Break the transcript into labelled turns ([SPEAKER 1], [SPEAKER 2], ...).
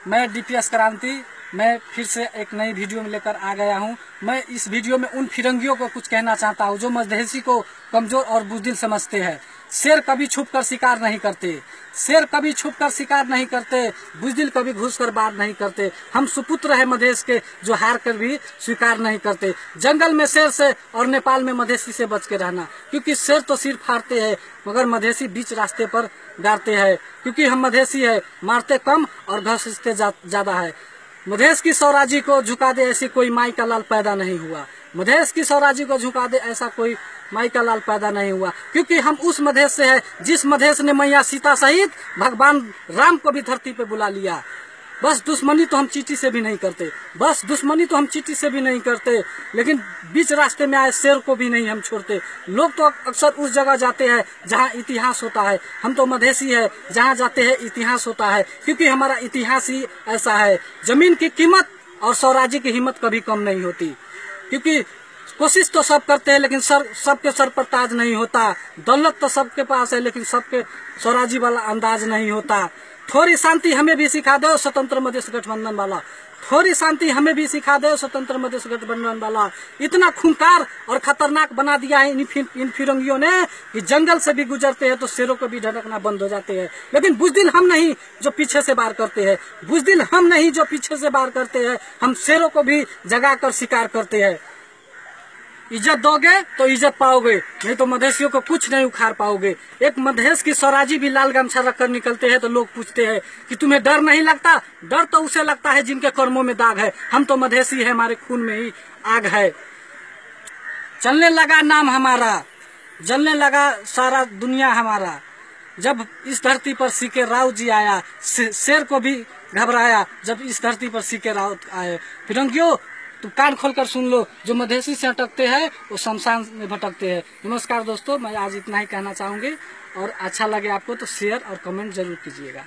[SPEAKER 1] मैं डीपीएस क्रांति, मैं फिर से एक नई वीडियो में लेकर आ गया हूं। मैं इस वीडियो में उन फिरंगियों को कुछ कहना चाहता हूं जो मधेसी को कमजोर और बुज़दिल समझते हैं। शेर कभी छुप कर शिकार नहीं करते, शेर कभी छुप कर शिकार नहीं करते, बुज़दिल कभी घुस कर बात नहीं करते। हम सुपुत्र है मधेश के जो हार कर भी स्वीकार नहीं करते। जंगल में शेर से और नेपाल में मधेसी से बच के रहना, क्योंकि शेर तो सिर फाड़ते हैं मगर मधेसी बीच रास्ते पर गाड़ते हैं। क्योंकि हम मधेसी है, मारते कम और घसीटते ज्यादा है। मधेश की स्वराजी को झुका दे ऐसी कोई माई का लाल पैदा नहीं हुआ। मधेश की स्वराजी को झुका दे ऐसा कोई माई का लाल पैदा नहीं हुआ। क्योंकि हम उस मधेश से है जिस मधेश ने मैया सीता सहित भगवान राम को भी धरती पे बुला लिया। बस दुश्मनी तो हम चींटी से भी नहीं करते, बस दुश्मनी तो हम चींटी से भी नहीं करते, लेकिन बीच रास्ते में आए शेर को भी नहीं हम छोड़ते। लोग तो अक्सर उस जगह जाते हैं जहां इतिहास होता है, हम तो मधेसी है जहां जाते हैं इतिहास होता है। क्योंकि हमारा इतिहास ही ऐसा है। जमीन की कीमत और स्वराजी की हिम्मत कभी कम नहीं होती। क्योंकि कोशिश तो सब करते हैं लेकिन सबके सर पर ताज नहीं होता। दौलत तो सबके पास है लेकिन सबके स्वराजी वाला अंदाज नहीं होता। थोड़ी शांति हमें भी सिखा दो स्वतंत्र मधेश गठबंधन वाला, थोड़ी शांति हमें भी सिखा दो स्वतंत्र मधेश गठबंधन वाला। इतना खूंखार और खतरनाक बना दिया है इन फिरंगियों ने कि जंगल से भी गुजरते हैं तो शेरों को भी ढड़कना बंद हो जाते हैं। लेकिन बुज़दिल हम नहीं जो पीछे से वार करते हैं, बुज़दिल हम नहीं जो पीछे से वार करते हैं। हम शेरों को भी जगा कर शिकार करते हैं। इज्जत दोगे तो इज्जत पाओगे, नहीं तो मधेसियों को कुछ नहीं उखाड़ पाओगे। एक मधेश की स्वराजी भी लाल गमछा रखकर निकलते हैं तो लोग पूछते हैं कि तुम्हें डर नहीं लगता? डर तो उसे लगता है जिनके कर्मों में दाग है। हम तो मधेसी है, हमारे खून में ही आग है। चलने लगा नाम हमारा, जलने लगा सारा दुनिया हमारा। जब इस धरती पर सीके राव जी आया, शेर को भी घबराया जब इस धरती पर सीके राव आए। फिरंगियों तो कान खोलकर सुन लो, जो मधेसी से अटकते हैं वो शमशान में भटकते हैं। नमस्कार दोस्तों, मैं आज इतना ही कहना चाहूंगी और अच्छा लगे आपको तो शेयर और कमेंट जरूर कीजिएगा।